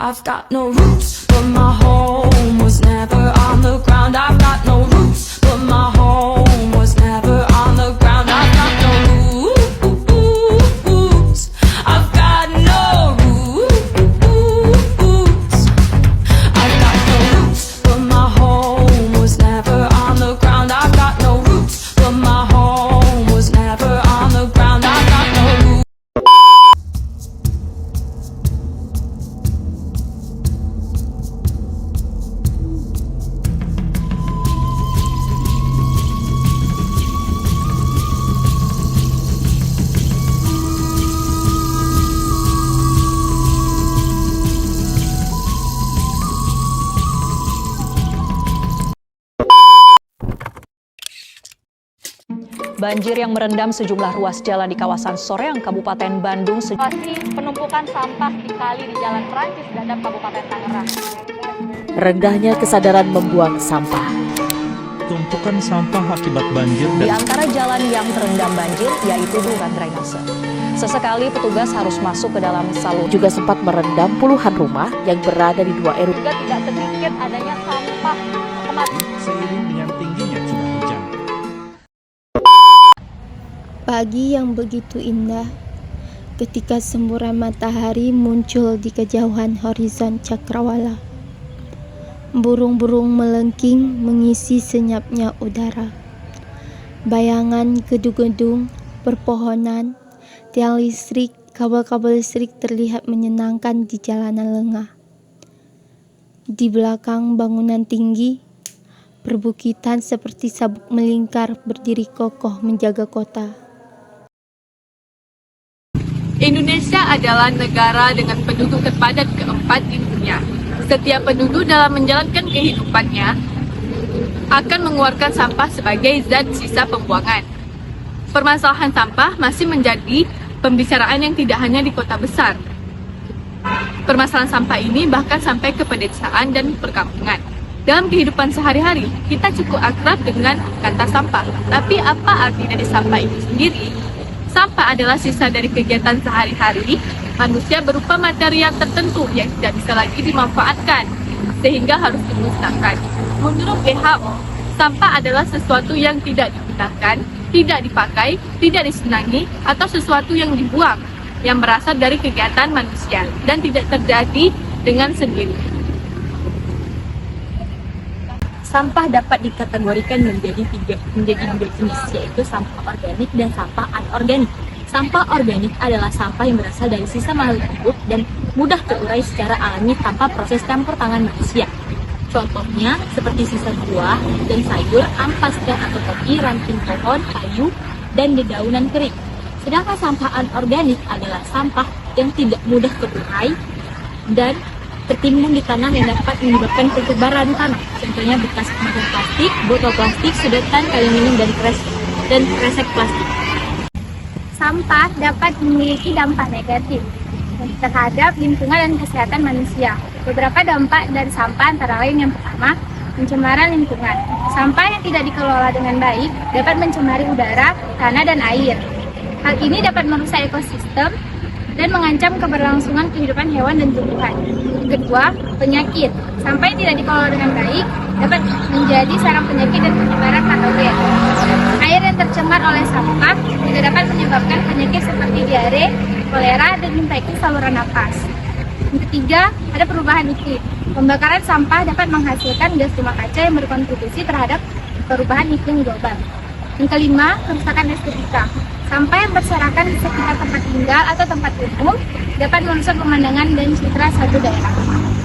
I've got no roots, but my home was never on the ground. I've got no roots, but my home was never on the ground. I've got no roots. I've got no roots. I've got no roots, but my home was never on the ground. I've got no roots, but my home was never on the ground. I've got no roots. Banjir yang merendam sejumlah ruas jalan di kawasan Soreang, Kabupaten Bandung. Situasi penumpukan sampah di kali di Jalan Prancis Dadap, Kabupaten Tangerang. Rendahnya kesadaran membuang sampah. Tumpukan sampah akibat banjir Di antara jalan yang terendam banjir yaitu saluran drainase. Sesekali petugas harus masuk ke dalam saluran. Juga sempat merendam puluhan rumah yang berada di 2 RW. Juga tidak sedikit adanya sampah otomatis. seiring dengan tingginya curah hujan. Pagi yang begitu indah ketika semburan matahari muncul di kejauhan horizon cakrawala. Burung-burung melengking mengisi senyapnya udara. Bayangan gedung-gedung, perpohonan, tiang listrik, kabel-kabel listrik terlihat menyenangkan di jalanan lengah. Di belakang bangunan tinggi, perbukitan seperti sabuk melingkar berdiri kokoh menjaga kota. Indonesia adalah negara dengan penduduk terpadat keempat di dunia. Setiap penduduk dalam menjalankan kehidupannya akan mengeluarkan sampah sebagai zat sisa pembuangan. Permasalahan sampah masih menjadi pembicaraan yang tidak hanya di kota besar. Permasalahan sampah ini bahkan sampai ke pedesaan dan perkampungan. Dalam kehidupan sehari-hari, kita cukup akrab dengan kata sampah. Tapi apa arti dari sampah itu sendiri? Sampah adalah sisa dari kegiatan sehari-hari manusia berupa material tertentu yang tidak bisa lagi dimanfaatkan, sehingga harus dimusnahkan. Menurut WHO, sampah adalah sesuatu yang tidak digunakan, tidak dipakai, tidak disenangi, atau sesuatu yang dibuang, yang berasal dari kegiatan manusia, dan tidak terjadi dengan sendiri. Sampah dapat dikategorikan menjadi dua jenis, yaitu sampah organik dan sampah anorganik. Sampah organik adalah sampah yang berasal dari sisa makhluk hidup dan mudah terurai secara alami tanpa proses campur tangan manusia. Contohnya seperti sisa buah dan sayur, ampas dan atau kopi, ranting pohon, kayu, dan dedaunan kering. Sedangkan sampah anorganik adalah sampah yang tidak mudah terurai dan tertimbun di tanah yang dapat menyebabkan ketebaran tanah. Contohnya bekas kemasan plastik, botol plastik, sedotan, kayu minum, dan kresek plastik. Sampah dapat memiliki dampak negatif terhadap lingkungan dan kesehatan manusia. Beberapa dampak dari sampah antara lain yang pertama, pencemaran lingkungan. Sampah yang tidak dikelola dengan baik dapat mencemari udara, tanah, dan air. Hal ini dapat merusak ekosistem dan mengancam keberlangsungan kehidupan hewan dan tumbuhan. Kedua, penyakit. Sampah yang tidak dikelola dengan baik dapat menjadi sarang penyakit dan penyebaran patogen. Air yang tercemar oleh sampah juga dapat menyebabkan penyakit seperti diare, kolera, dan infeksi saluran napas. Yang ketiga, ada perubahan iklim. Pembakaran sampah dapat menghasilkan gas rumah kaca yang berkontribusi terhadap perubahan iklim global. Yang kelima, kerusakan estetika. Sampah yang berserakan di sekitar tempat tinggal atau tempat umum dapat merusak pemandangan dan citra suatu daerah.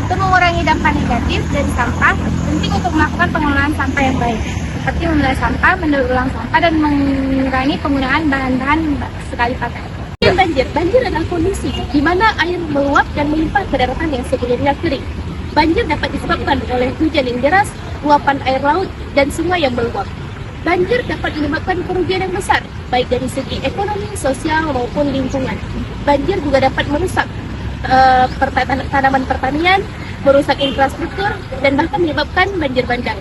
Untuk mengurangi dampak negatif dari sampah, penting untuk melakukan pengelolaan sampah yang baik, seperti memilah sampah, mendaur ulang sampah, dan mengurangi penggunaan bahan-bahan sekali pakai. Banjir adalah kondisi di mana air meluap dan melimpah ke daratan yang sebelumnya kering. Banjir dapat disebabkan oleh hujan yang deras, luapan air laut, dan sungai yang meluap. Banjir dapat menyebabkan kerugian yang besar, baik dari segi ekonomi, sosial, maupun lingkungan. Banjir juga dapat merusak tanaman pertanian, merusak infrastruktur, dan bahkan menyebabkan banjir bandang.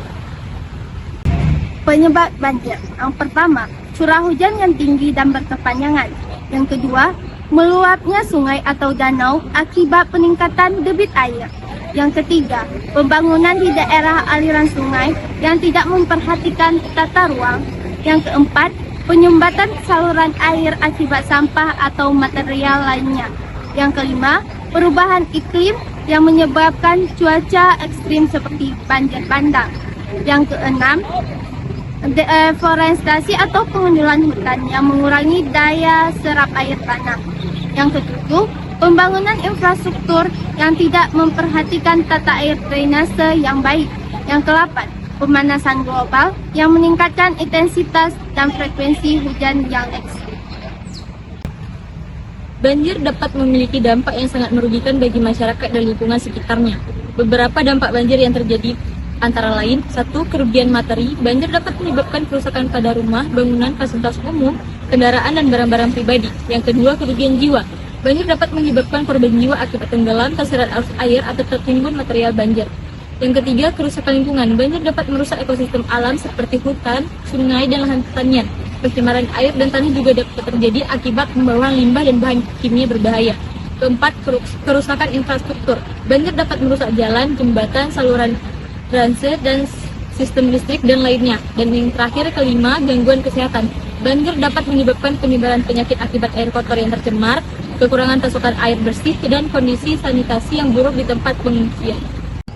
Penyebab banjir. Yang pertama, curah hujan yang tinggi dan berkepanjangan. Yang kedua, meluapnya sungai atau danau akibat peningkatan debit air. Yang ketiga, pembangunan di daerah aliran sungai yang tidak memperhatikan tata ruang. Yang keempat, penyumbatan saluran air akibat sampah atau material lainnya. Yang kelima, perubahan iklim yang menyebabkan cuaca ekstrim seperti banjir bandang. Yang keenam, deforestasi atau pengundulan hutan yang mengurangi daya serap air tanah. Yang ketujuh, pembangunan infrastruktur yang tidak memperhatikan tata air drainase yang baik. Yang ke-8, pemanasan global yang meningkatkan intensitas dan frekuensi hujan yang ekstrim. Banjir dapat memiliki dampak yang sangat merugikan bagi masyarakat dan lingkungan sekitarnya. Beberapa dampak banjir yang terjadi antara lain, 1. Kerugian materi. Banjir dapat menyebabkan kerusakan pada rumah, bangunan, fasilitas umum, kendaraan, dan barang-barang pribadi. Yang kedua, kerugian jiwa. Banjir dapat menyebabkan korban jiwa akibat tenggelam, terseret arus air, atau tertimbun material banjir. Yang ketiga, kerusakan lingkungan. Banjir dapat merusak ekosistem alam seperti hutan, sungai, dan lahan pertanian. Pencemaran air dan tanah juga dapat terjadi akibat pembawaan limbah dan bahan kimia berbahaya. Keempat, kerusakan infrastruktur. Banjir dapat merusak jalan, jembatan, saluran drainase, dan sistem listrik dan lainnya. Dan yang terakhir, kelima, gangguan kesehatan. Banjir dapat menyebabkan penyebaran penyakit akibat air kotor yang tercemar, kekurangan pasokan air bersih, dan kondisi sanitasi yang buruk di tempat pengungsian.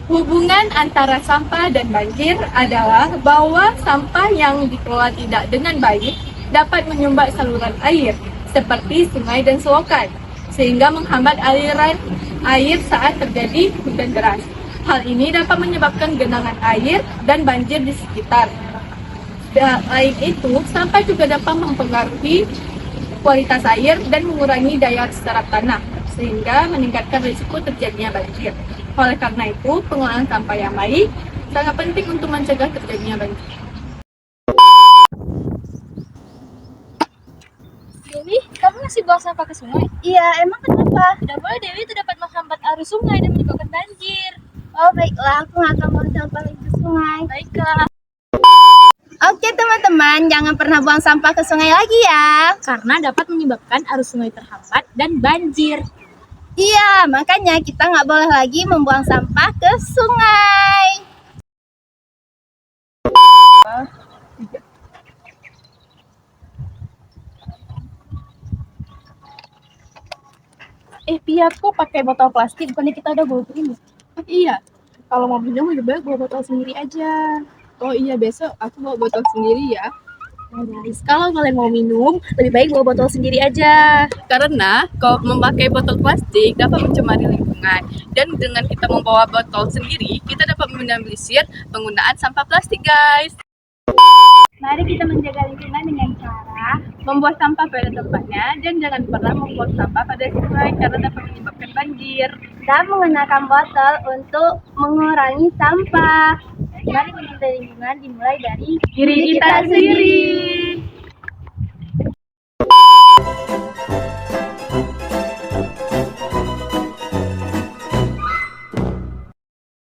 Hubungan antara sampah dan banjir adalah bahwa sampah yang dikelola tidak dengan baik dapat menyumbat saluran air seperti sungai dan selokan, sehingga menghambat aliran air saat terjadi hujan deras. Hal ini dapat menyebabkan genangan air dan banjir di sekitar. Selain itu, sampah juga dapat mempengaruhi kualitas air dan mengurangi daya serap tanah, sehingga meningkatkan risiko terjadinya banjir. Oleh karena itu, pengelolaan sampah yang baik sangat penting untuk mencegah terjadinya banjir. Dewi, kamu masih buang sampah ke sungai? Iya, emang kenapa? Tidak boleh, Dewi, itu dapat menghambat arus sungai dan menyebabkan banjir. Oh baiklah, aku nggak akan buang sampah lagi ke sungai. Baiklah. Oke teman-teman, jangan pernah buang sampah ke sungai lagi ya. Karena dapat menyebabkan arus sungai terhambat dan banjir. Iya, makanya kita nggak boleh lagi membuang sampah ke sungai. Pia, kok pakai botol plastik? Bukannya kita udah bawa green ya? Iya, kalau mau minum lebih baik bawa botol sendiri aja. Oh iya, besok aku bawa botol sendiri ya. Guys, kalau kalian mau minum, lebih baik bawa botol sendiri aja. Karena kalau memakai botol plastik dapat mencemari lingkungan. Dan dengan kita membawa botol sendiri, kita dapat meminimalisir penggunaan sampah plastik, guys. Mari kita menjaga lingkungan dengan cara Membuang sampah pada tempatnya dan jangan pernah membuang sampah pada sungai karena dapat menyebabkan banjir. dan menggunakan botol untuk mengurangi sampah. Mari mencintai lingkungan dimulai dari Diri kita sendiri.